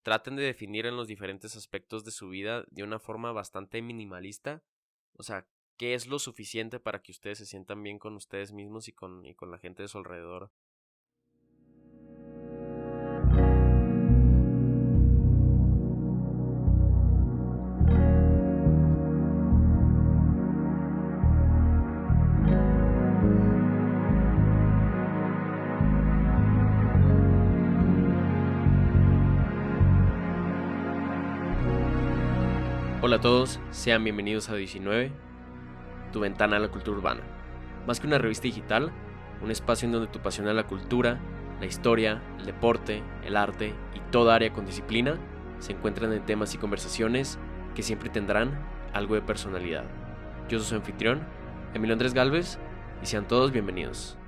traten de definir en los diferentes aspectos de su vida de una forma bastante minimalista. O sea, ¿qué es lo suficiente para que ustedes se sientan bien con ustedes mismos y con la gente de su alrededor? Hola a todos, sean bienvenidos a 19, tu ventana a la cultura urbana. Más que una revista digital, un espacio en donde tu pasión a la cultura, la historia, el deporte, el arte y toda área con disciplina se encuentran en temas y conversaciones que siempre tendrán algo de personalidad. Yo soy su anfitrión, Emilio Andrés Galvez, y sean todos bienvenidos.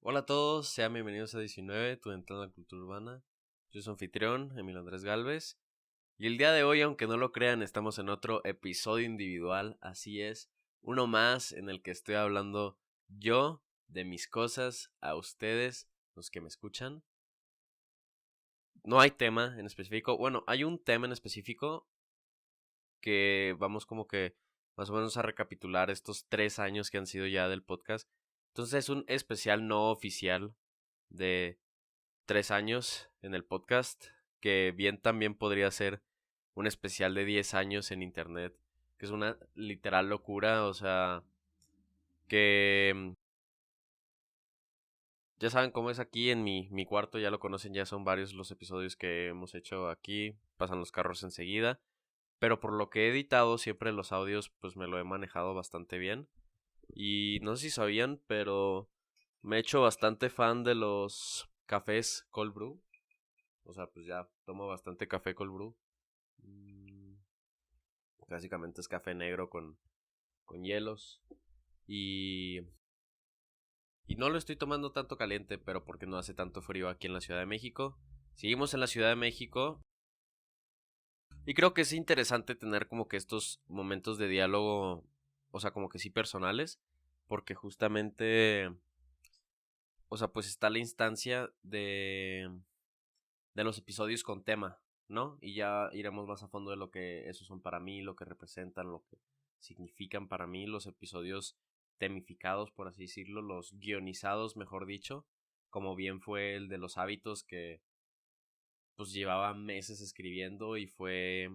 Hola a todos, sean bienvenidos a 19, tu ventana a la cultura urbana. Yo soy su anfitrión, Emilio Andrés Galvez. Y el día de hoy, aunque no lo crean, estamos en otro episodio individual, así es, uno más en el que estoy hablando yo de mis cosas a ustedes, los que me escuchan. No hay tema en específico, bueno, hay un tema en específico que vamos como que más o menos a recapitular estos 3 años que han sido ya del podcast. Entonces es un especial no oficial de 3 años en el podcast, que bien también podría ser un especial de 10 años en internet, que es una literal locura. O sea, que ya saben cómo es aquí en mi cuarto, ya lo conocen, ya son varios los episodios que hemos hecho aquí, pasan los carros enseguida, pero por lo que he editado siempre los audios pues me lo he manejado bastante bien. Y no sé si sabían, pero me he hecho bastante fan de los cafés cold brew. O sea, pues ya tomo bastante café cold brew. Básicamente es café negro con hielos. Y, y no lo estoy tomando tanto caliente, pero porque no hace tanto frío aquí en la Ciudad de México. Seguimos en la Ciudad de México. Y creo que es interesante tener como que estos momentos de diálogo, o sea, como que sí personales. Porque justamente, o sea, pues está la instancia de los episodios con tema, ¿no? Y ya iremos más a fondo de lo que esos son para mí, lo que representan, lo que significan para mí los episodios temificados, por así decirlo, los guionizados, mejor dicho, como bien fue el de los hábitos, que pues llevaba meses escribiendo y fue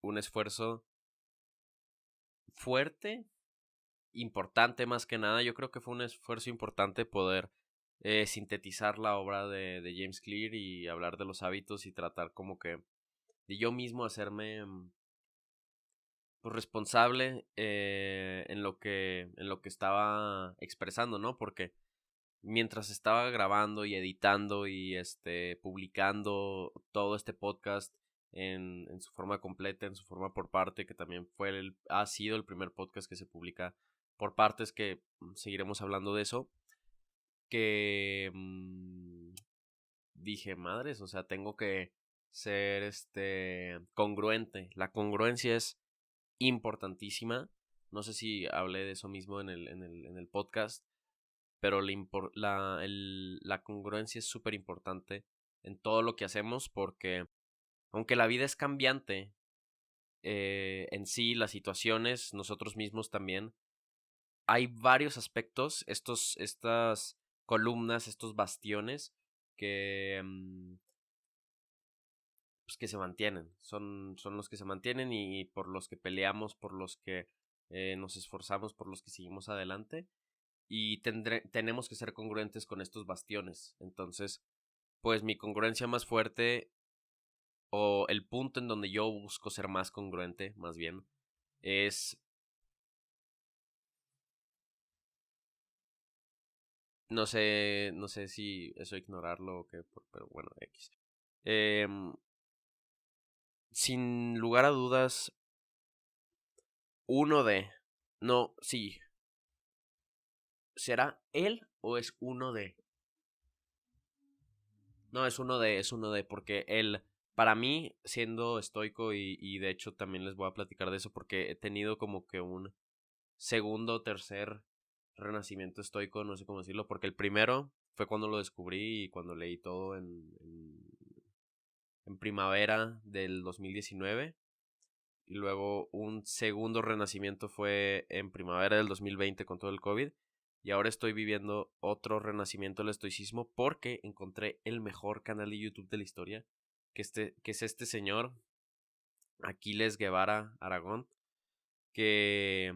un esfuerzo fuerte, importante más que nada. Yo creo que fue un esfuerzo importante poder sintetizar la obra de James Clear y hablar de los hábitos y tratar como que de yo mismo hacerme pues, responsable en lo que estaba expresando, ¿no? Porque mientras estaba grabando y editando y publicando todo este podcast en su forma completa, en su forma por parte, que también ha sido el primer podcast que se publica por partes, que seguiremos hablando de eso, que dije, madres, o sea, tengo que ser congruente. La congruencia es importantísima. No sé si hablé de eso mismo en el podcast, pero la congruencia es súper importante en todo lo que hacemos, porque aunque la vida es cambiante, en sí, las situaciones, nosotros mismos también, hay varios aspectos, estas columnas, estos bastiones que pues que se mantienen, son los que se mantienen y por los que peleamos, por los que nos esforzamos, por los que seguimos adelante, y tenemos que ser congruentes con estos bastiones. Entonces, pues mi congruencia más fuerte, o el punto en donde yo busco ser más congruente, más bien, es, no sé si eso ignorarlo o qué, pero bueno, X. Em, Sin lugar a dudas, uno de, no, sí, ¿Será él o es uno de? No, es uno de, porque él, para mí, siendo estoico y de hecho también les voy a platicar de eso porque he tenido como que un segundo o tercer renacimiento estoico, no sé cómo decirlo, porque el primero fue cuando lo descubrí y cuando leí todo en primavera del 2019. Y luego un segundo renacimiento fue en primavera del 2020 con todo el COVID. Y ahora estoy viviendo otro renacimiento del estoicismo porque encontré el mejor canal de YouTube de la historia, que es este señor, Aquiles Guevara Aragón, que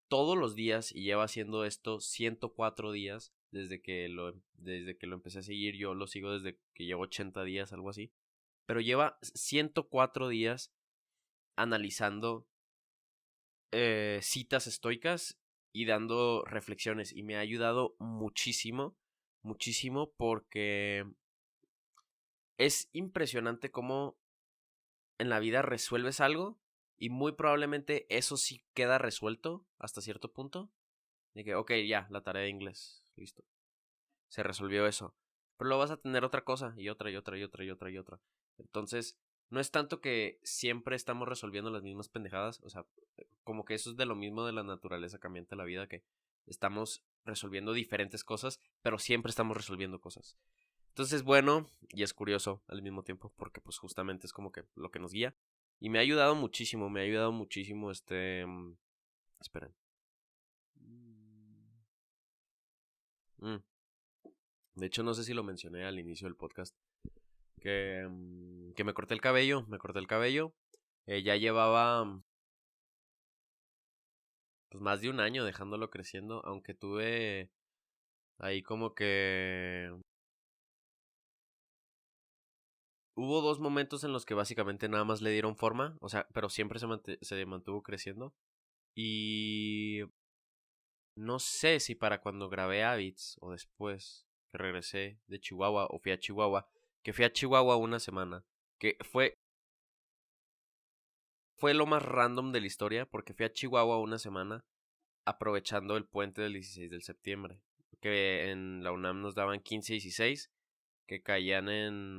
todos los días, y lleva haciendo esto 104 días, desde que lo empecé a seguir. Yo lo sigo desde que llevo 80 días, algo así. Pero lleva 104 días analizando citas estoicas y dando reflexiones. Y me ha ayudado muchísimo, muchísimo, porque es impresionante cómo en la vida resuelves algo y muy probablemente eso sí queda resuelto hasta cierto punto. De que, ok, ya, la tarea de inglés, listo. Se resolvió eso. Pero luego vas a tener otra cosa y otra y otra y otra y otra y otra. Entonces, no es tanto que siempre estamos resolviendo las mismas pendejadas. O sea, como que eso es de lo mismo de la naturaleza cambiante de la vida, que estamos resolviendo diferentes cosas, pero siempre estamos resolviendo cosas. Entonces, bueno, y es curioso al mismo tiempo, porque pues justamente es como que lo que nos guía. Y me ha ayudado muchísimo, esperen. Mm, De hecho, no sé si lo mencioné al inicio del podcast, que me corté el cabello. Ya llevaba pues más de un año dejándolo creciendo, aunque tuve ahí como que hubo dos momentos en los que básicamente nada más le dieron forma, o sea, pero siempre se mantuvo creciendo. Y no sé si para cuando grabé Habits o después que regresé de Chihuahua o fui a Chihuahua, que fui a Chihuahua una semana, que fue lo más random de la historia, porque fui a Chihuahua una semana aprovechando el puente del 16 de septiembre, que en la UNAM nos daban 15 y 16, que caían en,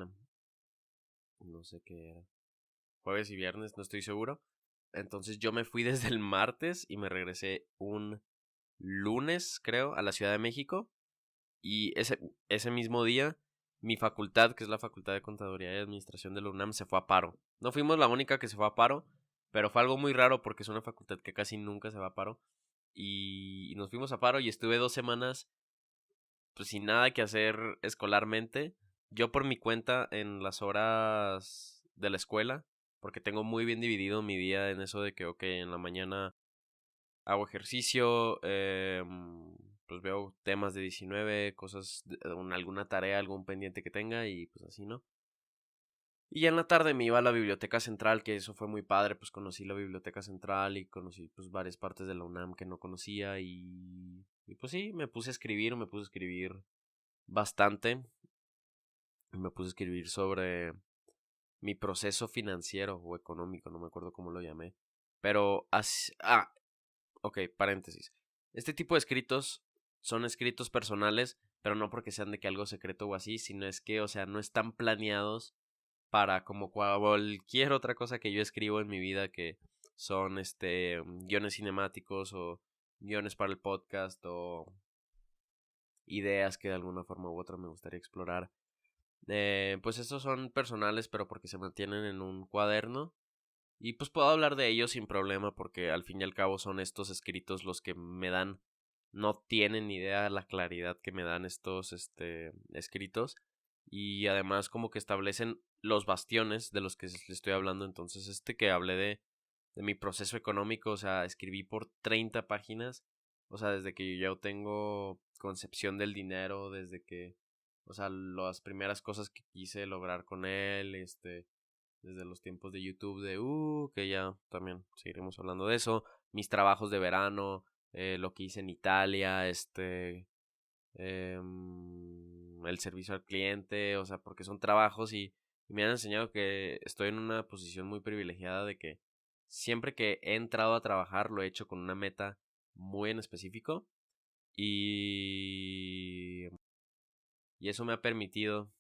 no sé qué era, jueves y viernes, no estoy seguro. Entonces yo me fui desde el martes y me regresé un lunes, creo, a la Ciudad de México. Y ese mismo día, mi facultad, que es la Facultad de Contaduría y Administración de la UNAM, se fue a paro. No fuimos la única que se fue a paro, pero fue algo muy raro porque es una facultad que casi nunca se va a paro. Y nos fuimos a paro y estuve 2 semanas pues sin nada que hacer escolarmente. Yo por mi cuenta en las horas de la escuela, porque tengo muy bien dividido mi día en eso de que, ok, en la mañana hago ejercicio, pues veo temas de 19 cosas, alguna tarea, algún pendiente que tenga y pues así, ¿no? Y ya en la tarde me iba a la biblioteca central, que eso fue muy padre, pues conocí la biblioteca central y conocí pues varias partes de la UNAM que no conocía y pues sí, me puse a escribir bastante. Me puse a escribir sobre mi proceso financiero o económico, no me acuerdo cómo lo llamé. Pero ok, paréntesis. Este tipo de escritos son escritos personales, pero no porque sean de que algo secreto o así, sino es que, o sea, no están planeados para como cualquier otra cosa que yo escribo en mi vida, que son guiones cinemáticos o guiones para el podcast o ideas que de alguna forma u otra me gustaría explorar. Pues estos son personales, pero porque se mantienen en un cuaderno. Y pues puedo hablar de ellos sin problema, porque al fin y al cabo son estos escritos los que me dan. No tienen ni idea de la claridad que me dan estos escritos. Y además como que establecen los bastiones de los que les estoy hablando. Entonces que hablé de mi proceso económico, o sea, escribí por 30 páginas. O sea, desde que yo ya tengo concepción del dinero, desde que, o sea, las primeras cosas que quise lograr con él, desde los tiempos de YouTube que ya también seguiremos hablando de eso, mis trabajos de verano, lo que hice en Italia, el servicio al cliente, o sea, porque son trabajos y me han enseñado que estoy en una posición muy privilegiada de que siempre que he entrado a trabajar lo he hecho con una meta muy en específico Y eso me ha permitido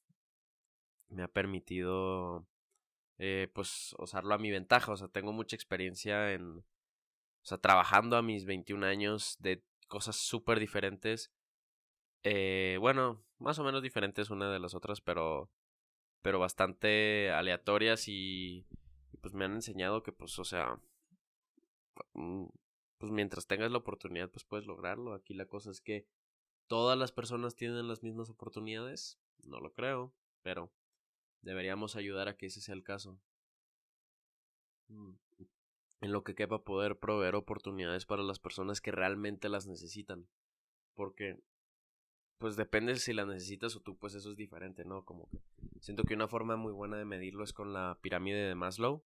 pues usarlo a mi ventaja. O sea, tengo mucha experiencia o sea, trabajando a mis 21 años de cosas súper diferentes. Bueno, más o menos diferentes una de las otras, pero bastante aleatorias y pues me han enseñado que pues, o sea, mm, pues mientras tengas la oportunidad pues puedes lograrlo. Aquí la cosa es que todas las personas tienen las mismas oportunidades, no lo creo, pero deberíamos ayudar a que ese sea el caso. Mm. En lo que quepa poder proveer oportunidades para las personas que realmente las necesitan, porque pues depende si las necesitas o tú, pues eso es diferente, ¿no? Como que siento que una forma muy buena de medirlo es con la pirámide de Maslow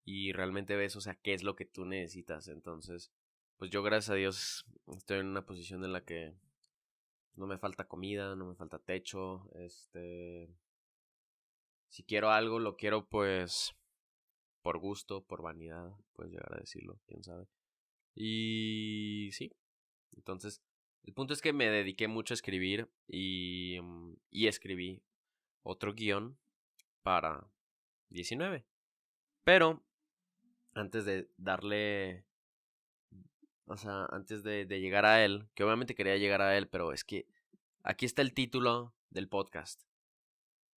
y realmente ves, o sea, qué es lo que tú necesitas. Entonces, pues yo gracias a Dios estoy en una posición en la que no me falta comida, no me falta techo, si quiero algo, lo quiero pues por gusto, por vanidad, puedes llegar a decirlo, quién sabe. Y sí, entonces, el punto es que me dediqué mucho a escribir y escribí otro guión para 19. Pero antes de darle, o sea, antes de llegar a él, que obviamente quería llegar a él, pero es que aquí está el título del podcast.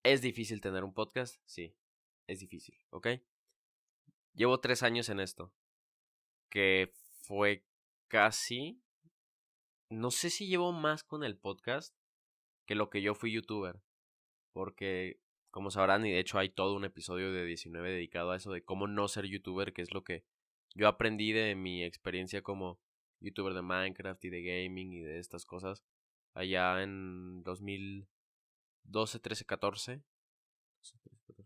¿Es difícil tener un podcast? Sí, es difícil, ¿ok? Llevo 3 años en esto, que fue casi, no sé si llevo más con el podcast que lo que yo fui youtuber, porque como sabrán, y de hecho hay todo un episodio de 19 dedicado a eso de cómo no ser youtuber, que es lo que yo aprendí de mi experiencia como youtuber de Minecraft y de gaming y de estas cosas allá en 2012, 13, 14.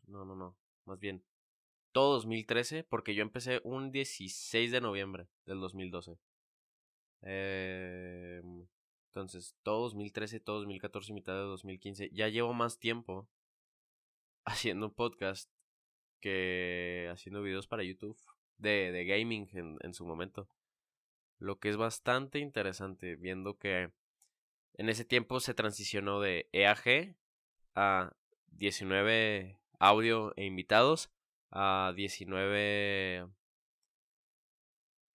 No, más bien todo 2013, porque yo empecé un 16 de noviembre del 2012. Eh, entonces, todo 2013, todo 2014, mitad de 2015. Ya llevo más tiempo haciendo un podcast que haciendo videos para YouTube de gaming en su momento. Lo que es bastante interesante, viendo que en ese tiempo se transicionó de EAG a 19 audio e invitados a 19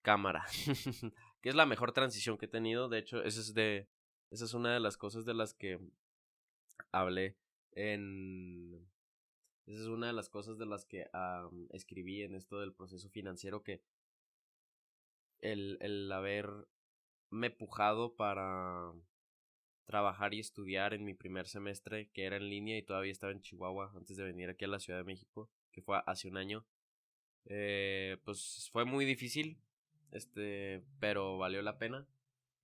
cámara. Que es la mejor transición que he tenido. De hecho, esa es una de las cosas de las que hablé en... Esa es una de las cosas de las que escribí en esto del proceso financiero, que el haberme pujado para trabajar y estudiar en mi primer semestre, que era en línea y todavía estaba en Chihuahua antes de venir aquí a la Ciudad de México, que fue hace un año. Pues fue muy difícil, pero valió la pena,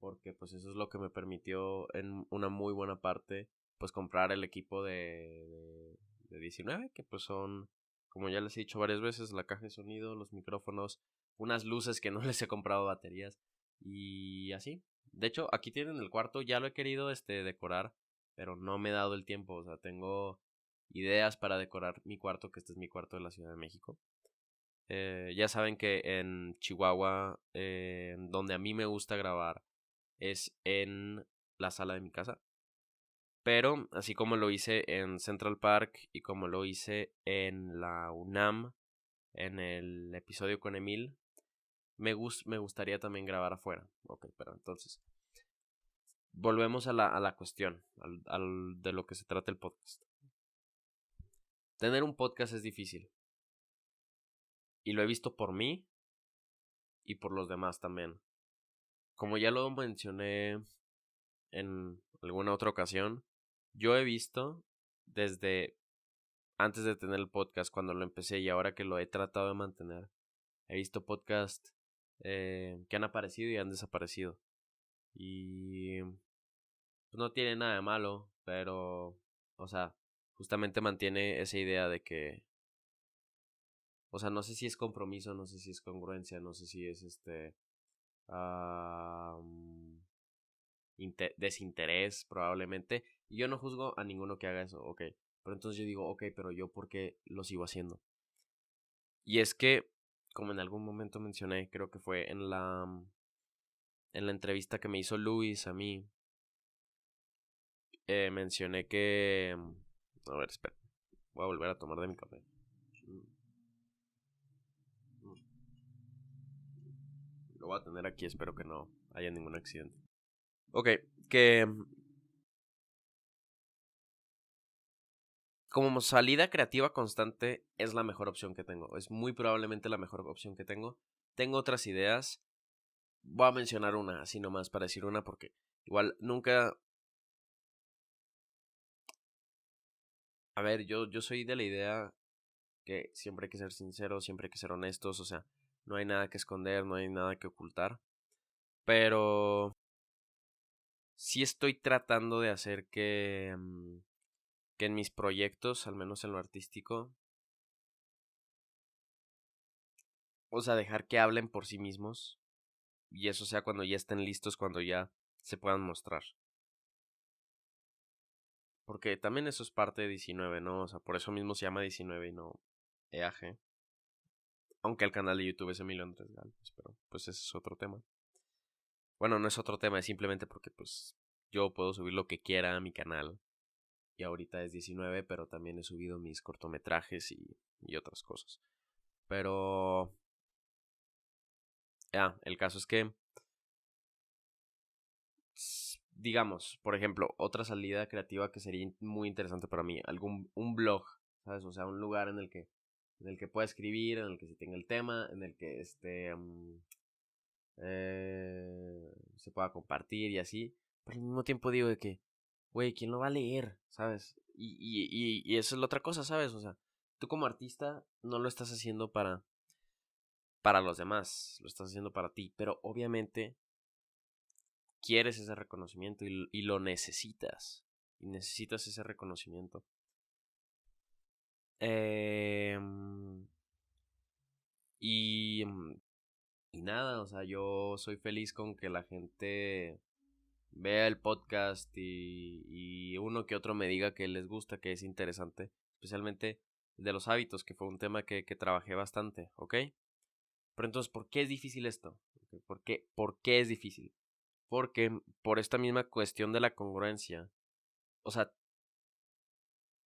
porque pues eso es lo que me permitió en una muy buena parte pues comprar el equipo de 19, que pues son, como ya les he dicho varias veces, la caja de sonido, los micrófonos, unas luces que no les he comprado baterías y así. De hecho, aquí tienen el cuarto, ya lo he querido decorar, pero no me he dado el tiempo. O sea, tengo ideas para decorar mi cuarto, que este es mi cuarto de la Ciudad de México. Ya saben que en Chihuahua, donde a mí me gusta grabar, es en la sala de mi casa. Pero así como lo hice en Central Park y como lo hice en la UNAM, en el episodio con Emil, me gustaría también grabar afuera. Ok, pero entonces, volvemos a la cuestión, de lo que se trata el podcast. Tener un podcast es difícil. Y lo he visto por mí y por los demás también. Como ya lo mencioné en alguna otra ocasión, yo he visto desde antes de tener el podcast, cuando lo empecé y ahora que lo he tratado de mantener, he visto podcasts que han aparecido y han desaparecido. Y pues no tiene nada de malo, pero, o sea, justamente mantiene esa idea de que, o sea, no sé si es compromiso, no sé si es congruencia, no sé si es ah, desinterés probablemente. Y yo no juzgo a ninguno que haga eso, ok. Pero entonces yo digo, ok, pero yo por qué lo sigo haciendo. Y es que, como en algún momento mencioné, creo que fue en en la entrevista que me hizo Luis a mí, mencioné que... A ver, espera. Voy a volver a tomar de mi café. Lo voy a tener aquí, espero que no haya ningún accidente. Ok, que como salida creativa constante es la mejor opción que tengo. Es muy probablemente la mejor opción que tengo. Tengo otras ideas. Voy a mencionar una, así nomás para decir una, porque igual nunca... A ver, yo soy de la idea que siempre hay que ser sinceros, siempre hay que ser honestos, o sea, no hay nada que esconder, no hay nada que ocultar. Pero sí estoy tratando de hacer que en mis proyectos, al menos en lo artístico, o sea, dejar que hablen por sí mismos. Y eso sea cuando ya estén listos, cuando ya se puedan mostrar. Porque también eso es parte de 19, ¿no? O sea, por eso mismo se llama 19 y no EAG. Aunque el canal de YouTube es Emilio Andrés Galvez, pero pues ese es otro tema. Bueno, no es otro tema, es simplemente porque pues yo puedo subir lo que quiera a mi canal. Y ahorita es 19, pero también he subido mis cortometrajes y otras cosas. Pero... el caso es que... Digamos, por ejemplo, otra salida creativa que sería muy interesante para mí, un blog, ¿sabes? O sea, un lugar en el que pueda escribir, en el que se tenga el tema, en el que se pueda compartir y así. Pero al mismo tiempo digo de que, güey, ¿quién lo va a leer? ¿Sabes? Y eso es la otra cosa, ¿sabes? O sea, tú como artista no lo estás haciendo para los demás, lo estás haciendo para ti, pero obviamente quieres ese reconocimiento y lo necesitas. Y necesitas ese reconocimiento. Y, y nada, o sea, yo soy feliz con que la gente vea el podcast y uno que otro me diga que les gusta, que es interesante. Especialmente de los hábitos, que fue un tema que trabajé bastante, ¿ok? Pero entonces, ¿por qué es difícil esto? ¿Por qué es difícil? Porque por esta misma cuestión de la congruencia, o sea,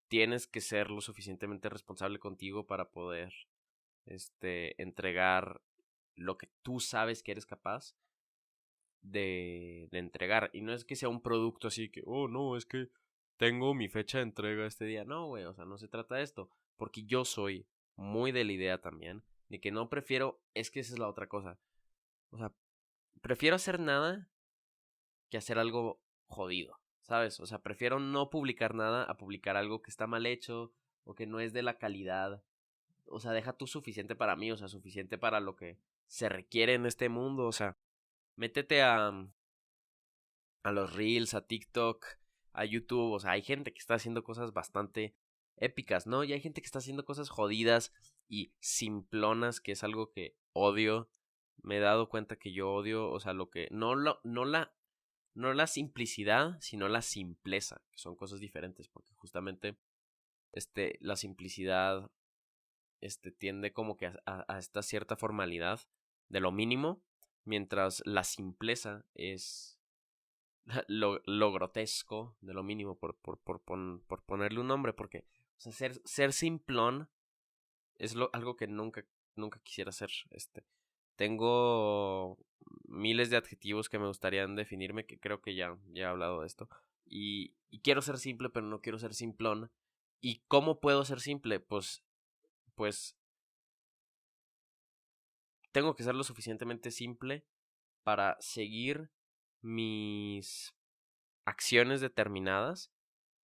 tienes que ser lo suficientemente responsable contigo para poder entregar lo que tú sabes que eres capaz de entregar. Y no es que sea un producto así que, oh, no, es que tengo mi fecha de entrega este día. No, güey, o sea, no se trata de esto. Porque yo soy muy de la idea también de que no prefiero, es que esa es la otra cosa. O sea, prefiero hacer nada que hacer algo jodido, ¿sabes? O sea, prefiero no publicar nada a publicar algo que está mal hecho o que no es de la calidad. O sea, deja tú suficiente para mí, o sea, suficiente para lo que se requiere en este mundo, o sea, métete a los Reels, a TikTok, a YouTube, o sea, hay gente que está haciendo cosas bastante épicas, ¿no? Y hay gente que está haciendo cosas jodidas y simplonas, que es algo que odio. Me he dado cuenta que yo odio, o sea, lo que no la simplicidad, sino la simpleza, que son cosas diferentes, porque justamente la simplicidad tiende como que a esta cierta formalidad de lo mínimo, mientras la simpleza es lo grotesco de lo mínimo, por ponerle un nombre, porque o sea, ser simplón es algo que nunca quisiera ser. Tengo miles de adjetivos que me gustarían definirme, que creo que ya he hablado de esto. Y quiero ser simple, pero no quiero ser simplón. ¿Y cómo puedo ser simple? Pues tengo que ser lo suficientemente simple para seguir mis acciones determinadas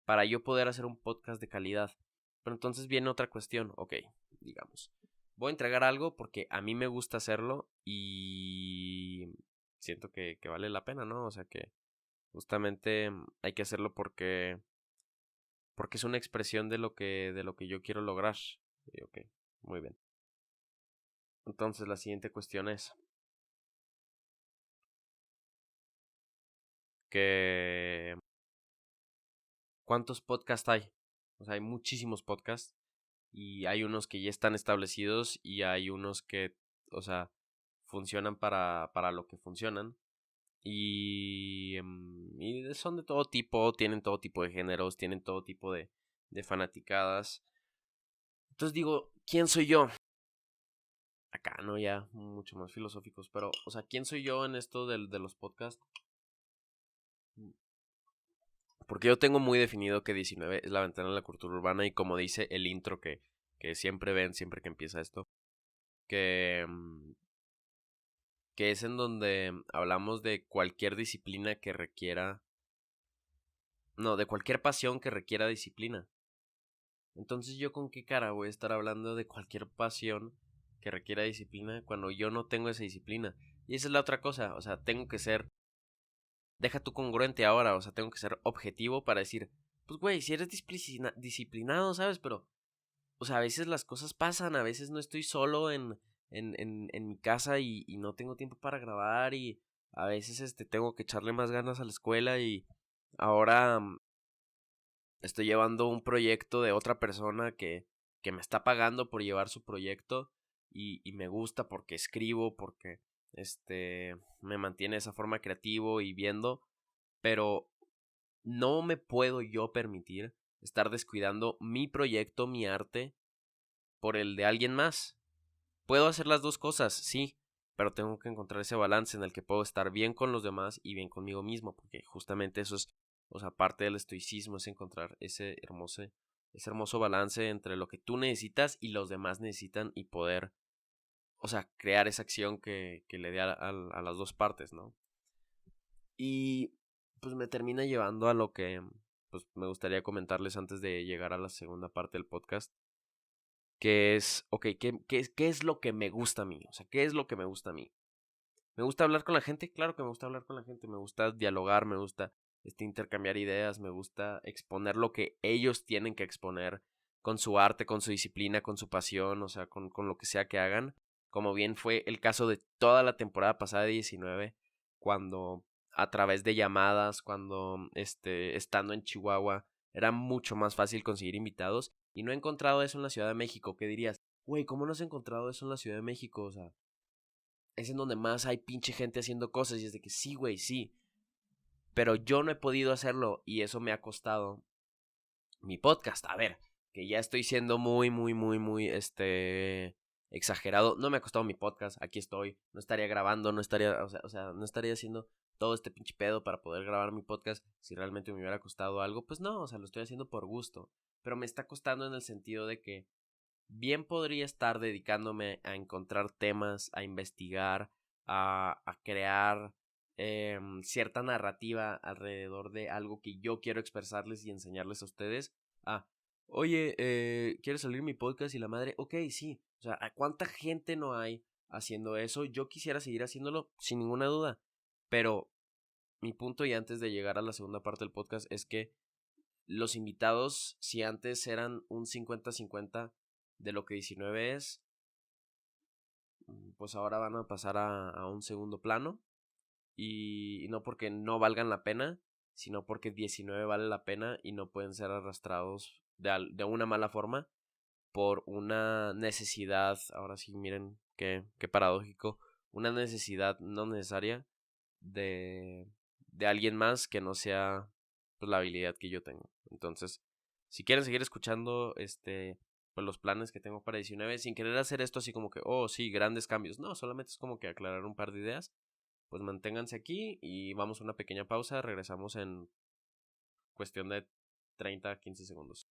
para yo poder hacer un podcast de calidad. Pero entonces viene otra cuestión, ok, digamos. Voy a entregar algo porque a mí me gusta hacerlo y siento que vale la pena, ¿no? O sea que justamente hay que hacerlo porque es una expresión de lo que yo quiero lograr. Y ok, muy bien. Entonces la siguiente cuestión es que ¿cuántos podcasts hay? O sea, hay muchísimos podcasts y hay unos que ya están establecidos y hay unos que, o sea, funcionan para lo que funcionan. Y son de todo tipo, tienen todo tipo de géneros, tienen todo tipo de fanaticadas. Entonces digo, ¿quién soy yo? Acá, ¿no? Ya mucho más filosóficos, pero, o sea, ¿quién soy yo en esto de los podcasts? Porque yo tengo muy definido que 19 es la ventana de la cultura urbana y como dice el intro que siempre ven, siempre que empieza esto, que, que es en donde hablamos de cualquier disciplina que requiera, no, de cualquier pasión que requiera disciplina. Entonces yo con qué cara voy a estar hablando de cualquier pasión que requiera disciplina cuando yo no tengo esa disciplina. Y esa es la otra cosa, o sea, tengo que ser, deja tú congruente ahora, o sea, tengo que ser objetivo para decir, pues güey, si eres disciplinado, ¿sabes? Pero, o sea, a veces las cosas pasan, a veces no estoy solo en mi casa y no tengo tiempo para grabar y a veces tengo que echarle más ganas a la escuela y ahora estoy llevando un proyecto de otra persona que me está pagando por llevar su proyecto y me gusta porque escribo, porque me mantiene de esa forma creativo y viendo, pero no me puedo yo permitir estar descuidando mi proyecto, mi arte, por el de alguien más. Puedo hacer las dos cosas, sí, pero tengo que encontrar ese balance en el que puedo estar bien con los demás y bien conmigo mismo, porque justamente eso es, o sea, parte del estoicismo es encontrar ese hermoso balance entre lo que tú necesitas y los demás necesitan y poder, o sea, crear esa acción que le dé a las dos partes, ¿no? Y pues me termina llevando a lo que pues me gustaría comentarles antes de llegar a la segunda parte del podcast, que es, ok, ¿qué es lo que me gusta a mí? O sea, ¿qué es lo que me gusta a mí? ¿Me gusta hablar con la gente? Claro que me gusta hablar con la gente, me gusta dialogar, me gusta intercambiar ideas, me gusta exponer lo que ellos tienen que exponer con su arte, con su disciplina, con su pasión, o sea, con lo que sea que hagan, como bien fue el caso de toda la temporada pasada de 19, cuando a través de llamadas, cuando estando en Chihuahua, era mucho más fácil conseguir invitados y no he encontrado eso en la Ciudad de México. ¿Qué dirías? Güey, ¿cómo no has encontrado eso en la Ciudad de México? O sea, es en donde más hay pinche gente haciendo cosas y es de que sí, güey, sí. Pero yo no he podido hacerlo y eso me ha costado mi podcast. A ver, que ya estoy siendo muy, exagerado. No me ha costado mi podcast, aquí estoy. No estaría grabando, no estaría, o sea, no estaría haciendo todo este pinche pedo para poder grabar mi podcast si realmente me hubiera costado algo. Pues no, o sea, lo estoy haciendo por gusto. Pero me está costando en el sentido de que bien podría estar dedicándome a encontrar temas, a investigar, a crear cierta narrativa alrededor de algo que yo quiero expresarles y enseñarles a ustedes. Oye, ¿quieres salir en mi podcast y la madre? Ok, sí. O sea, ¿a cuánta gente no hay haciendo eso? Yo quisiera seguir haciéndolo sin ninguna duda. Pero mi punto, y antes de llegar a la segunda parte del podcast, es que los invitados, si antes eran un 50-50 de lo que 19 es, pues ahora van a pasar a un segundo plano. Y no porque no valgan la pena, sino porque 19 vale la pena y no pueden ser arrastrados de una mala forma por una necesidad. Ahora sí, miren qué paradójico. Una necesidad no necesaria de alguien más que no sea pues, la habilidad que yo tengo. Entonces, si quieren seguir escuchando pues, los planes que tengo para 19, sin querer hacer esto así como que, oh, sí, grandes cambios. No, solamente es como que aclarar un par de ideas. Pues manténganse aquí y vamos a una pequeña pausa. Regresamos en cuestión de 30-15 segundos.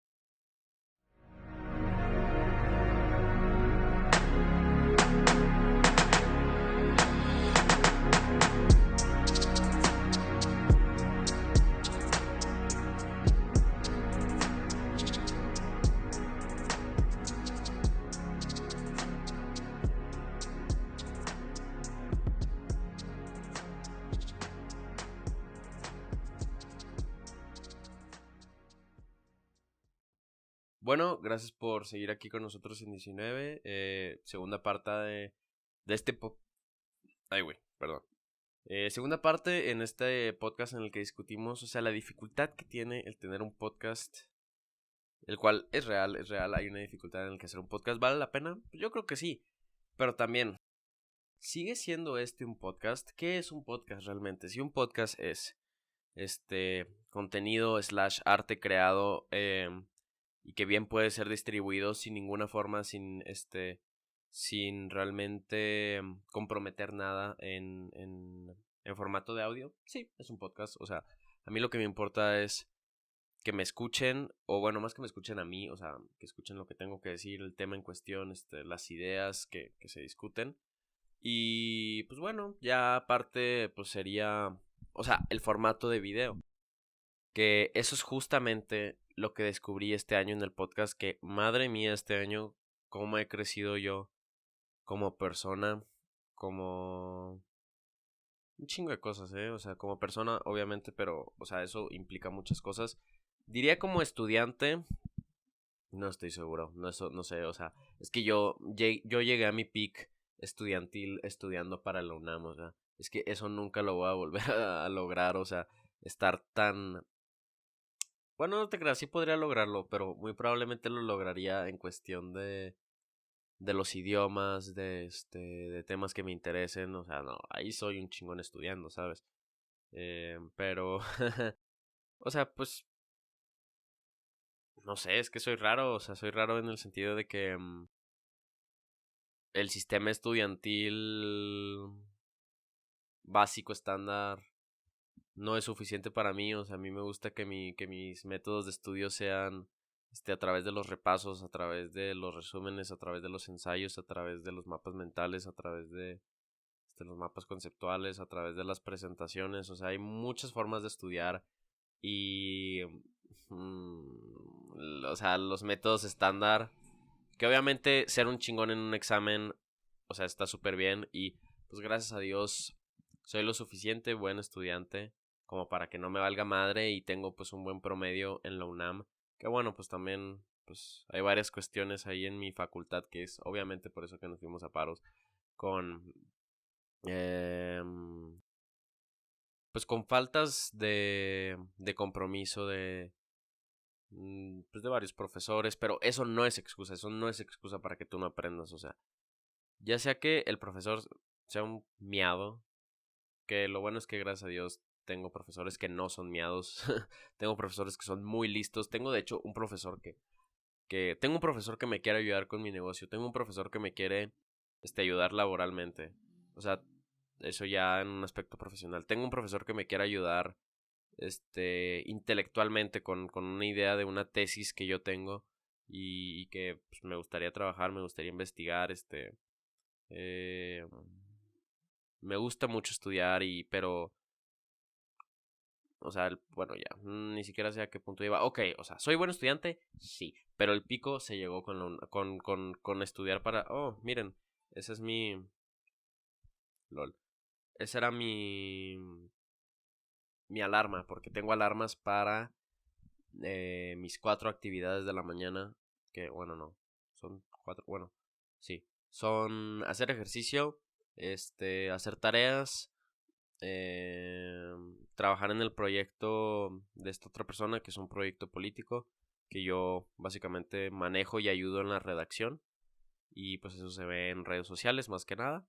Bueno, gracias por seguir aquí con nosotros en 19. Segunda parte de este Ay, güey, perdón. Segunda parte en este podcast en el que discutimos, o sea, la dificultad que tiene el tener un podcast, el cual es real, hay una dificultad en el que hacer un podcast. ¿Vale la pena? Yo creo que sí, pero también ¿sigue siendo un podcast? ¿Qué es un podcast realmente? Si un podcast es contenido / arte creado y que bien puede ser distribuido sin ninguna forma, sin realmente comprometer nada en formato de audio, sí, es un podcast. O sea, a mí lo que me importa es que me escuchen, o bueno, más que me escuchen a mí, o sea, que escuchen lo que tengo que decir, el tema en cuestión, las ideas que se discuten. Y pues bueno, ya aparte, pues sería, o sea, el formato de video. Que eso es justamente lo que descubrí este año en el podcast, que madre mía, este año, cómo he crecido yo como persona, como un chingo de cosas, ¿eh? O sea, como persona, obviamente, pero, o sea, eso implica muchas cosas. Diría como estudiante, no estoy seguro, no, eso, no sé, o sea, es que yo llegué a mi peak estudiantil estudiando para la UNAM, o sea, es que eso nunca lo voy a volver a lograr, o sea, estar tan. Bueno, no te creas, sí podría lograrlo, pero muy probablemente lo lograría en cuestión de los idiomas, de temas que me interesen. O sea, no, ahí soy un chingón estudiando, ¿sabes? Pero, o sea, pues, no sé, es que soy raro. O sea, soy raro en el sentido de que el sistema estudiantil básico estándar no es suficiente para mí. O sea, a mí me gusta que mis métodos de estudio sean a través de los repasos, a través de los resúmenes, a través de los ensayos, a través de los mapas mentales, a través de los mapas conceptuales, a través de las presentaciones. O sea, hay muchas formas de estudiar y o sea, los métodos estándar, que obviamente ser un chingón en un examen, o sea, está súper bien y pues gracias a Dios soy lo suficiente buen estudiante como para que no me valga madre y tengo pues un buen promedio en la UNAM, que bueno, pues también pues hay varias cuestiones ahí en mi facultad que es obviamente por eso que nos fuimos a paros con pues con faltas de compromiso pues de varios profesores, pero eso no es excusa para que tú no aprendas. O sea, ya sea que el profesor sea un miado, que lo bueno es que gracias a Dios tengo profesores que no son miados, tengo profesores que son muy listos, tengo de hecho un profesor tengo un profesor que me quiere ayudar con mi negocio, tengo un profesor que me quiere ayudar laboralmente, o sea, eso ya en un aspecto profesional, tengo un profesor que me quiere ayudar intelectualmente con una idea de una tesis que yo tengo y que pues, me gustaría trabajar, me gustaría investigar, eh, me gusta mucho estudiar pero, o sea, bueno, ya, ni siquiera sé a qué punto iba. Ok, o sea, ¿soy buen estudiante? Sí, pero el pico se llegó con estudiar para, oh, miren, ese es lol, esa era mi alarma, porque tengo alarmas para mis 4 actividades de la mañana, que bueno, no, son 4, bueno, sí, son hacer ejercicio, hacer tareas, trabajar en el proyecto de esta otra persona, que es un proyecto político, que yo básicamente manejo y ayudo en la redacción, y pues eso se ve en redes sociales más que nada.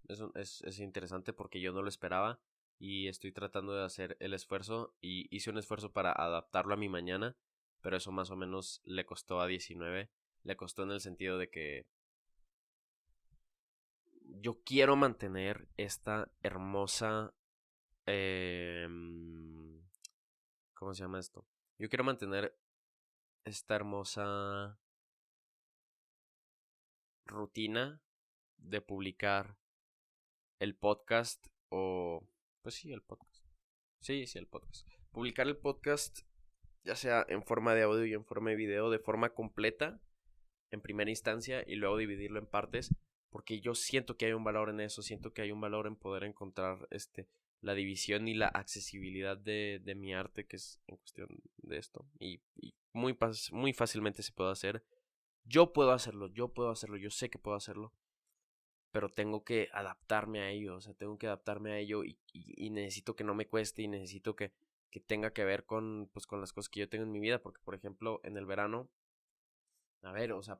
Eso es interesante porque yo no lo esperaba y estoy tratando de hacer el esfuerzo y hice un esfuerzo para adaptarlo a mi mañana, pero eso más o menos le costó a 19. Le costó en el sentido de que yo quiero mantener esta hermosa. ¿Cómo se llama esto? Yo quiero mantener esta hermosa rutina de publicar el podcast o. Pues sí, el podcast. Sí, sí, el podcast. Publicar el podcast, ya sea en forma de audio y en forma de video, de forma completa, en primera instancia, y luego dividirlo en partes, porque yo siento que hay un valor en eso, siento que hay un valor en poder encontrar la división y la accesibilidad de mi arte, que es en cuestión de esto, y muy fácilmente se puede hacer. Yo puedo hacerlo, yo sé que puedo hacerlo, pero tengo que adaptarme a ello, o sea, tengo que adaptarme a ello y necesito que no me cueste y necesito que tenga que ver pues, con las cosas que yo tengo en mi vida, porque por ejemplo, en el verano, a ver, o sea,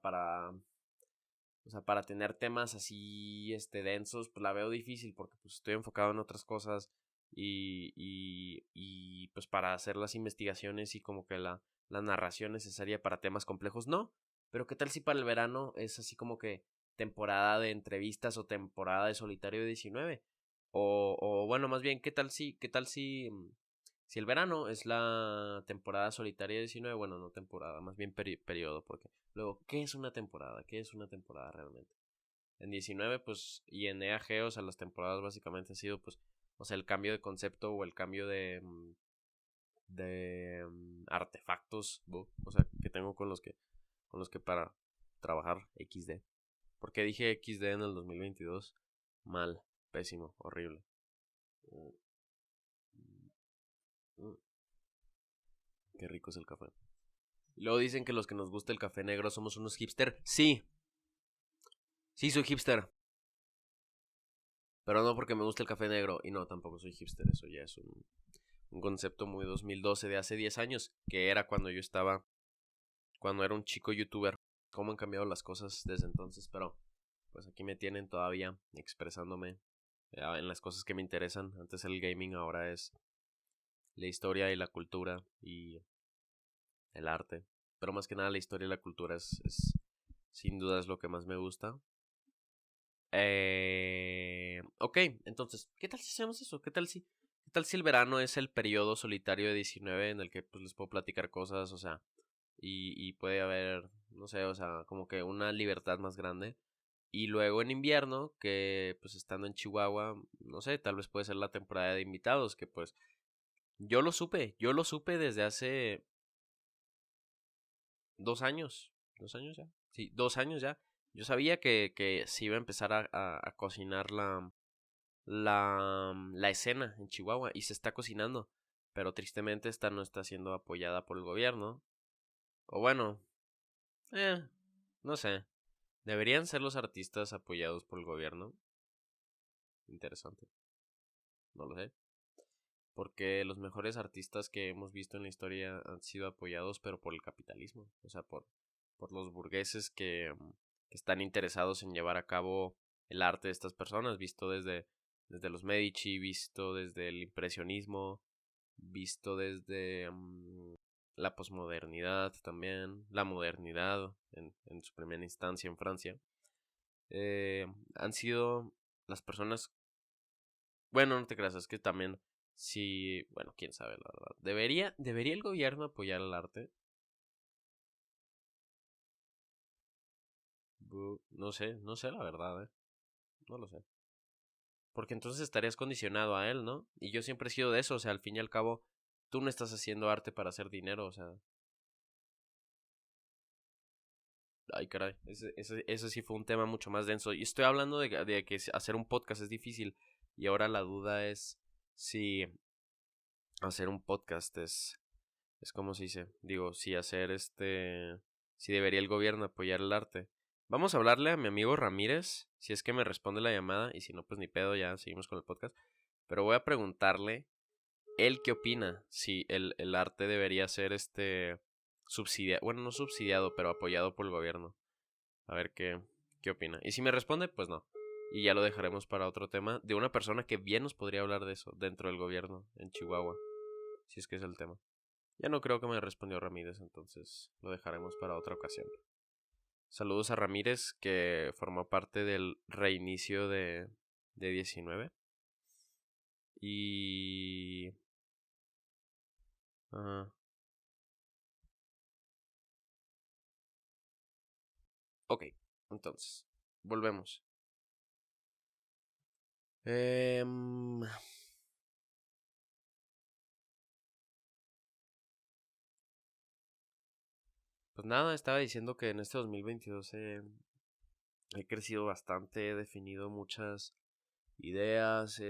O sea, para tener temas así, densos, pues la veo difícil porque pues estoy enfocado en otras cosas y pues para hacer las investigaciones y como que la narración necesaria para temas complejos, no. Pero ¿qué tal si para el verano es así como que temporada de entrevistas o temporada de Solitario 19? O bueno, más bien, si el verano es la temporada solitaria 19, bueno, no temporada, más bien periodo, porque luego, ¿qué es una temporada? ¿Qué es una temporada realmente? En 19, pues, y en EAG, o sea, las temporadas básicamente han sido, pues, o sea, el cambio de concepto o el cambio de artefactos, o sea, que tengo con los que para trabajar XD. ¿Por qué dije XD en el 2022? Mal, pésimo, horrible. Mm, Qué rico es el café. Y luego dicen que los que nos gusta el café negro somos unos hipster. Sí, sí soy hipster. Pero no porque me guste el café negro. Y no, tampoco soy hipster. Eso ya es un concepto muy 2012 de hace 10 años. Que era cuando era un chico youtuber. Cómo han cambiado las cosas desde entonces. Pero pues aquí me tienen todavía expresándome en las cosas que me interesan. Antes el gaming, ahora es la historia y la cultura y el arte. Pero más que nada la historia y la cultura es sin duda es lo que más me gusta. Ok, entonces, ¿qué tal si hacemos eso? ¿Qué tal si el verano es el periodo solitario de 19 en el que pues les puedo platicar cosas, o sea, y puede haber, no sé, o sea, como que una libertad más grande? Y luego en invierno, que pues estando en Chihuahua, no sé, tal vez puede ser la temporada de invitados, que pues yo lo supe desde hace 2 años, 2 años ya, sí, 2 años ya. Yo sabía que se iba a empezar a cocinar la escena en Chihuahua y se está cocinando, pero tristemente esta no está siendo apoyada por el gobierno. O bueno, eh, no sé. ¿Deberían ser los artistas apoyados por el gobierno? Interesante, no lo sé. Porque los mejores artistas que hemos visto en la historia han sido apoyados, pero por el capitalismo. O sea, por los burgueses que están interesados en llevar a cabo el arte de estas personas, visto desde los Medici, visto desde el impresionismo, visto desde la posmodernidad también, la modernidad en su primera instancia en Francia. Han sido las personas, bueno, no te creas, es que también sí, bueno, quién sabe la verdad. ¿Debería el gobierno apoyar el arte? No sé la verdad, no lo sé. Porque entonces estarías condicionado a él, ¿no? Y yo siempre he sido de eso, o sea, al fin y al cabo, tú no estás haciendo arte para hacer dinero, o sea, ay, caray, ese sí fue un tema mucho más denso. Y estoy hablando de que hacer un podcast es difícil. Y ahora la duda es si hacer un podcast es como se dice. Digo, si debería el gobierno apoyar el arte. Vamos a hablarle a mi amigo Ramírez, si es que me responde la llamada. Y si no, pues ni pedo, ya seguimos con el podcast. Pero voy a preguntarle, él qué opina, si el arte debería ser subsidiado, bueno, no subsidiado, pero apoyado por el gobierno. A ver qué opina. Y si me responde, pues no. Y ya lo dejaremos para otro tema de una persona que bien nos podría hablar de eso dentro del gobierno en Chihuahua. Si es que es el tema. Ya no creo que me respondió Ramírez, entonces lo dejaremos para otra ocasión. Saludos a Ramírez, que formó parte del reinicio de 19. Y... ah, ok, entonces, volvemos. Em, pues nada, estaba diciendo que en este 2022 he crecido bastante, he definido muchas ideas,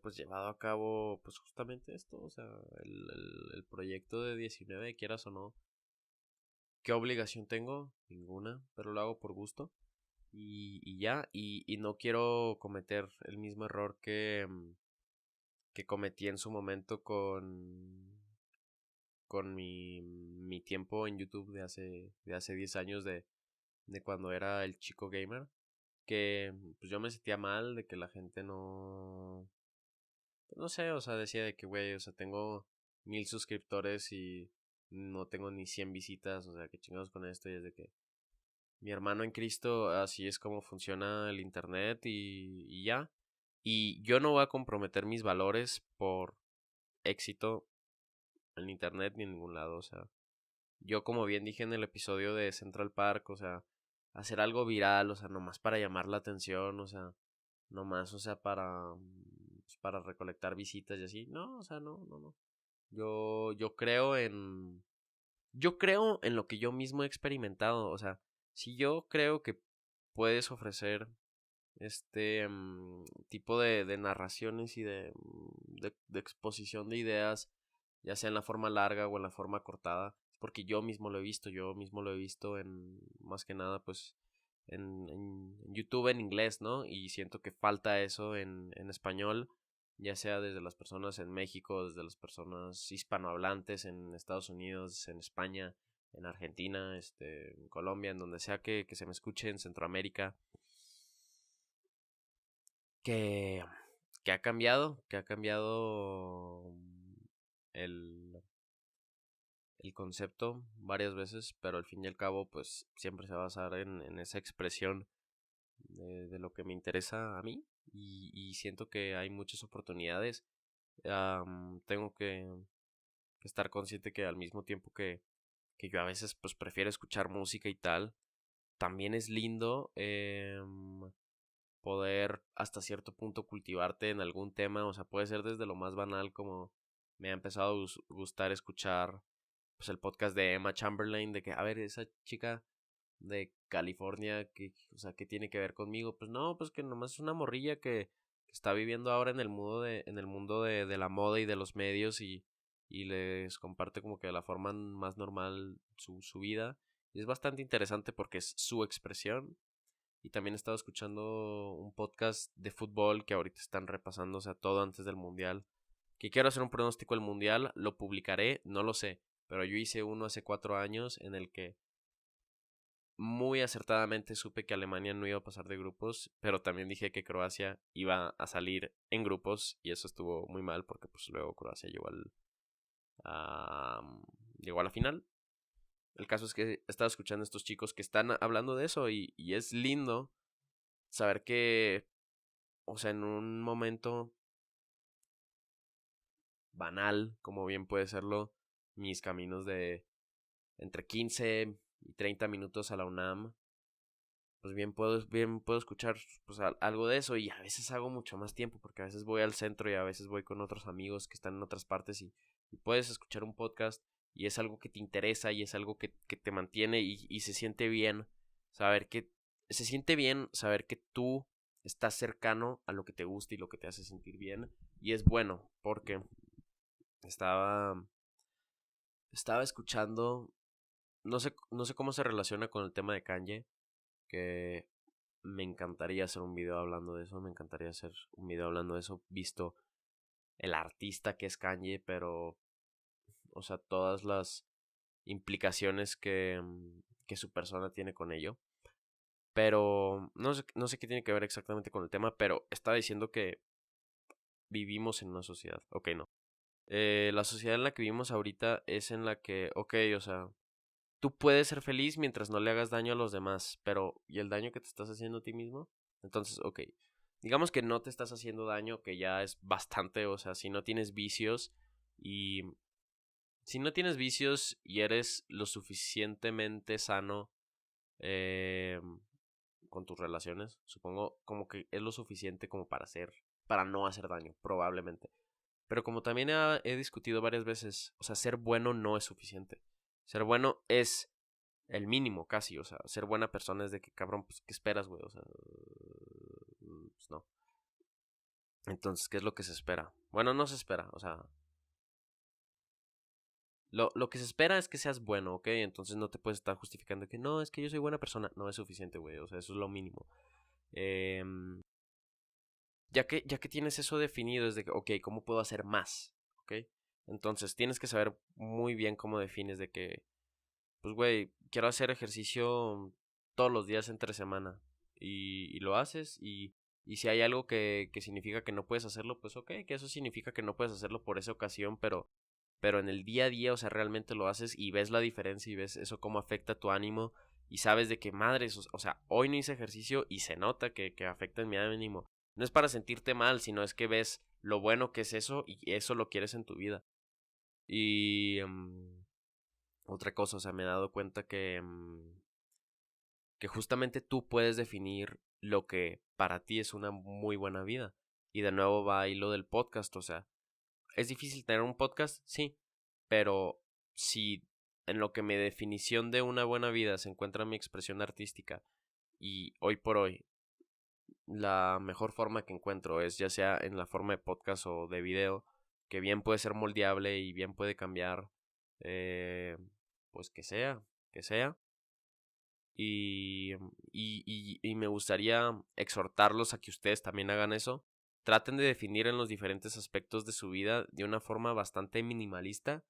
pues llevado a cabo, pues justamente esto, o sea, el proyecto de 19, quieras o no. ¿Qué obligación tengo? Ninguna, pero lo hago por gusto. Y ya, y no quiero cometer el mismo error que cometí en su momento con mi tiempo en YouTube de hace 10 años de cuando era el chico gamer, que pues yo me sentía mal de que la gente no, no sé, o sea, decía de que, güey, o sea, tengo 1000 suscriptores y no tengo ni 100 visitas, o sea, que chingados con esto, y es de que mi hermano en Cristo, así es como funciona el internet y ya. Y yo no voy a comprometer mis valores por éxito en internet ni en ningún lado, o sea, yo como bien dije en el episodio de Central Park, o sea, hacer algo viral, o sea, nomás para llamar la atención, o sea, nomás, o sea, pues, para recolectar visitas y así. No, o sea, no, no, no. Yo creo en lo que yo mismo he experimentado, o sea, si yo creo que puedes ofrecer tipo de narraciones y de exposición de ideas, ya sea en la forma larga o en la forma cortada, porque yo mismo lo he visto en, más que nada, pues, en YouTube en inglés, ¿no? Y siento que falta eso en español, ya sea desde las personas en México, desde las personas hispanohablantes en Estados Unidos, en España, en Argentina, en Colombia, en donde sea que se me escuche, en Centroamérica, que, que ha cambiado el, el concepto varias veces, pero al fin y al cabo, pues siempre se va a basar en esa expresión de lo que me interesa a mí y siento que hay muchas oportunidades. Tengo que estar consciente que al mismo tiempo que yo a veces pues prefiero escuchar música y tal, también es lindo poder hasta cierto punto cultivarte en algún tema, o sea, puede ser desde lo más banal como me ha empezado a gustar escuchar pues el podcast de Emma Chamberlain, de que, a ver, esa chica de California, que, o sea, ¿qué tiene que ver conmigo? Pues no, pues que nomás es una morrilla que está viviendo ahora en el mundo de la moda y de los medios y les comparte como que de la forma más normal su vida. Y es bastante interesante porque es su expresión. Y también he estado escuchando un podcast de fútbol que ahorita están repasando, o sea, todo antes del mundial. Que quiero hacer un pronóstico del mundial, lo publicaré, no lo sé. Pero yo hice uno hace 4 años en el que muy acertadamente supe que Alemania no iba a pasar de grupos, pero también dije que Croacia iba a salir en grupos y eso estuvo muy mal porque pues luego Croacia a, llegó a la final. El caso es que he estado escuchando a estos chicos que están hablando de eso y es lindo saber que, o sea, en un momento banal, como bien puede serlo, mis caminos de entre 15 y 30 minutos a la UNAM, pues bien puedo escuchar pues algo de eso y a veces hago mucho más tiempo porque a veces voy al centro y a veces voy con otros amigos que están en otras partes y puedes escuchar un podcast y es algo que te interesa y es algo que te mantiene y se siente bien saber que se siente bien saber que tú estás cercano a lo que te gusta y lo que te hace sentir bien y es bueno porque estaba estaba escuchando no sé cómo se relaciona con el tema de Kanye que me encantaría hacer un video hablando de eso, me encantaría hacer un video hablando de eso, visto el artista que es Kanye, pero, o sea, todas las implicaciones que su persona tiene con ello. Pero no sé qué tiene que ver exactamente con el tema, pero estaba diciendo que vivimos en una sociedad. Ok, no. La sociedad en la que vivimos ahorita es en la que, ok, o sea, tú puedes ser feliz mientras no le hagas daño a los demás, pero ¿y el daño que te estás haciendo a ti mismo? Entonces, ok, digamos que no te estás haciendo daño, que ya es bastante, o sea, si no tienes vicios y si no tienes vicios y eres lo suficientemente sano eh, con tus relaciones, supongo como que es lo suficiente como para no hacer daño, probablemente. Pero como también he discutido varias veces, o sea, ser bueno no es suficiente. Ser bueno es el mínimo casi, o sea, ser buena persona es de que cabrón, pues, ¿qué esperas, güey? O sea, pues no. Entonces, ¿qué es lo que se espera? Bueno, no se espera, o sea, lo que se espera es que seas bueno, ¿ok? Entonces no te puedes estar justificando que no, es que yo soy buena persona. No es suficiente, güey, o sea, eso es lo mínimo. Em, ya que tienes eso definido, es de que, ok, ¿cómo puedo hacer más? ¿Ok? Entonces tienes que saber muy bien cómo defines de que, pues, güey, quiero hacer ejercicio todos los días entre semana y lo haces y si hay algo que significa que no puedes hacerlo, pues ok, que eso significa que no puedes hacerlo por esa ocasión, pero en el día a día, o sea, realmente lo haces y ves la diferencia y ves eso cómo afecta tu ánimo y sabes de que madres, o sea, hoy no hice ejercicio y se nota que afecta en mi ánimo. No es para sentirte mal, sino es que ves lo bueno que es eso y eso lo quieres en tu vida. Y otra cosa, o sea, me he dado cuenta que justamente tú puedes definir lo que para ti es una muy buena vida. Y de nuevo va ahí lo del podcast, o sea, ¿es difícil tener un podcast? Sí, pero si en lo que mi definición de una buena vida se encuentra mi expresión artística y hoy por hoy la mejor forma que encuentro es ya sea en la forma de podcast o de video, que bien puede ser moldeable y bien puede cambiar, eh, pues que sea. Y me gustaría exhortarlos a que ustedes también hagan eso. Traten de definir en los diferentes aspectos de su vida de una forma bastante minimalista.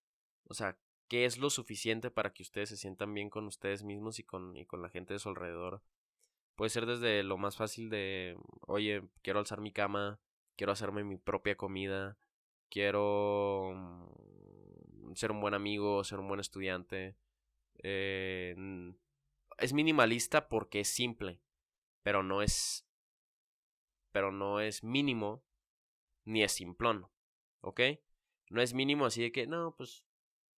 O sea, qué es lo suficiente para que ustedes se sientan bien con ustedes mismos y con la gente de su alrededor. Puede ser desde lo más fácil de, oye, quiero alzar mi cama, quiero hacerme mi propia comida, quiero ser un buen amigo, ser un buen estudiante. Eh, es minimalista porque es simple, pero no es, pero no es mínimo ni es simplón, ¿ok? No es mínimo así de que, no, pues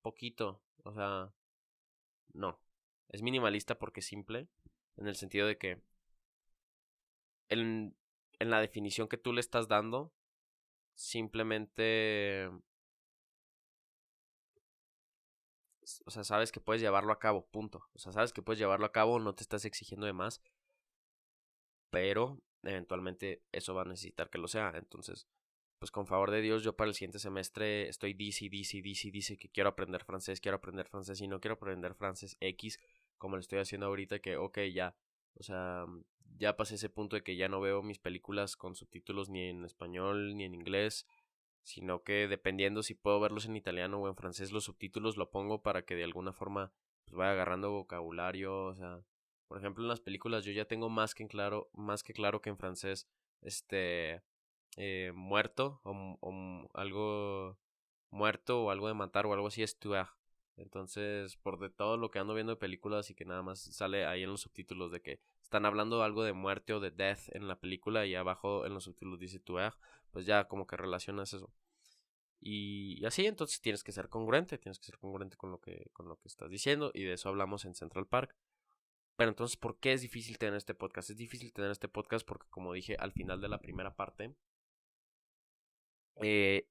poquito, o sea, no. Es minimalista porque es simple, en el sentido de que en, en la definición que tú le estás dando, simplemente, o sea, sabes que puedes llevarlo a cabo, punto. O sea, sabes que puedes llevarlo a cabo, no te estás exigiendo de más, pero eventualmente eso va a necesitar que lo sea. Entonces, pues con favor de Dios, yo para el siguiente semestre estoy dice que quiero aprender francés y no quiero aprender francés X como lo estoy haciendo ahorita que, ok, ya, o sea, ya pasé ese punto de que ya no veo mis películas con subtítulos ni en español ni en inglés, sino que dependiendo si puedo verlos en italiano o en francés, los subtítulos lo pongo para que de alguna forma pues vaya agarrando vocabulario, o sea, por ejemplo en las películas yo ya tengo más que claro que en francés, muerto o algo muerto o algo de matar o algo así es tuer. Entonces, por de todo lo que ando viendo de películas y que nada más sale ahí en los subtítulos de que están hablando algo de muerte o de death en la película y abajo en los subtítulos dice tuer, pues ya como que relacionas eso. Y así entonces tienes que ser congruente con lo que estás diciendo y de eso hablamos en Central Park. Pero entonces, ¿por qué es difícil tener este podcast? Es difícil tener este podcast porque como dije al final de la primera parte, eh,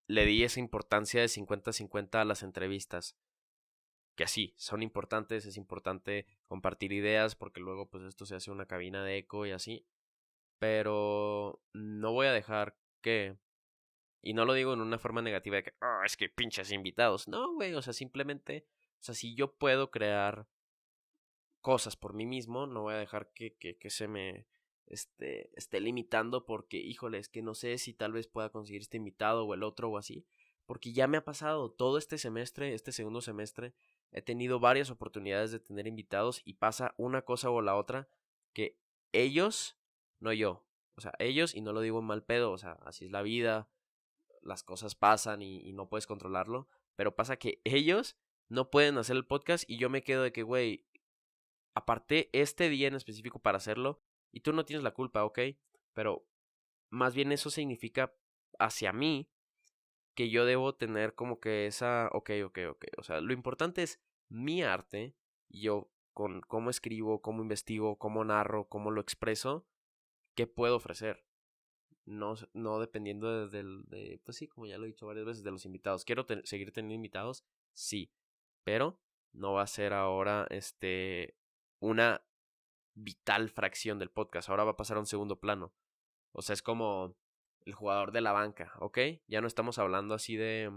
le di esa importancia de 50-50 a las entrevistas. Que sí, son importantes, es importante compartir ideas porque luego pues esto se hace una cabina de eco y así. Pero no voy a dejar que... Y no lo digo en una forma negativa de que, oh, es que pinches invitados. No, güey, o sea, simplemente, o sea, si yo puedo crear cosas por mí mismo, no voy a dejar que se me esté limitando porque, híjole, es que no sé si tal vez pueda conseguir este invitado o el otro o así, porque ya me ha pasado todo este semestre, este segundo semestre, he tenido varias oportunidades de tener invitados y pasa una cosa o la otra que ellos, no yo, o sea, ellos, y no lo digo en mal pedo, o sea, así es la vida, las cosas pasan y no puedes controlarlo, pero pasa que ellos no pueden hacer el podcast y yo me quedo de que, güey, aparté este día en específico para hacerlo y tú no tienes la culpa, ¿ok? Pero más bien eso significa hacia mí que yo debo tener como que esa, ok. O sea, lo importante es mi arte y yo con cómo escribo, cómo investigo, cómo narro, cómo lo expreso, qué puedo ofrecer. No, no dependiendo pues sí, como ya lo he dicho varias veces, de los invitados. ¿Quiero seguir teniendo invitados? Sí, pero no va a ser ahora una vital fracción del podcast. Ahora va a pasar a un segundo plano. O sea, es como el jugador de la banca, ¿ok? Ya no estamos hablando así de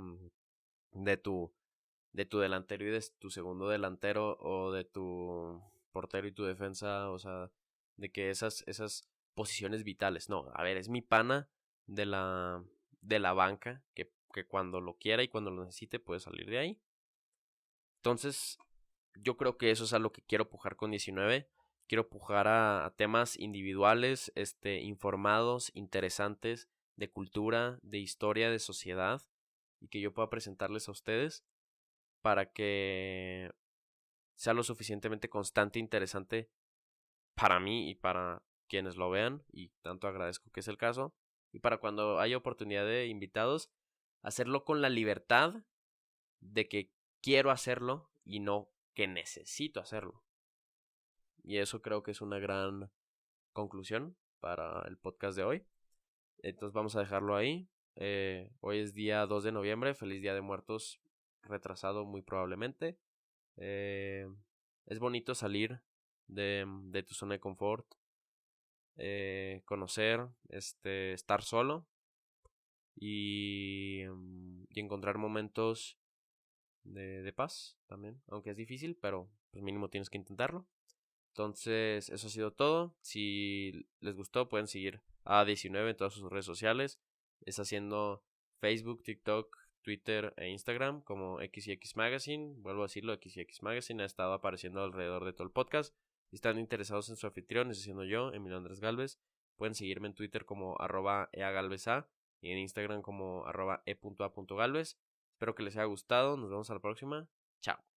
tu, de tu delantero y de tu segundo delantero o de tu portero y tu defensa, o sea, de que esas posiciones vitales. No, a ver, es mi pana de de la banca que cuando lo quiera y cuando lo necesite puede salir de ahí. Entonces, yo creo que eso es a lo que quiero pujar con 19. Quiero pujar a temas individuales, informados, interesantes, de cultura, de historia, de sociedad, y que yo pueda presentarles a ustedes para que sea lo suficientemente constante e interesante para mí y para quienes lo vean, y tanto agradezco que es el caso, y para cuando haya oportunidad de invitados, hacerlo con la libertad de que quiero hacerlo y no que necesito hacerlo. Y eso creo que es una gran conclusión para el podcast de hoy. Entonces vamos a dejarlo ahí. Hoy es día 2 de noviembre. Feliz Día de Muertos retrasado muy probablemente. Es bonito salir de tu zona de confort. Conocer, estar solo y encontrar momentos de paz también. Aunque es difícil, pero pues mínimo tienes que intentarlo. Entonces, eso ha sido todo. Si les gustó, pueden seguir a 19 en todas sus redes sociales. Está haciendo Facebook, TikTok, Twitter e Instagram como XX Magazine. Vuelvo a decirlo, XX Magazine ha estado apareciendo alrededor de todo el podcast. Si están interesados en su anfitrión, es siendo yo, Emilio Andrés Galvez, pueden seguirme en Twitter como @eagalveza y en Instagram como @e.a.galvez. Espero que les haya gustado. Nos vemos a la próxima. Chao.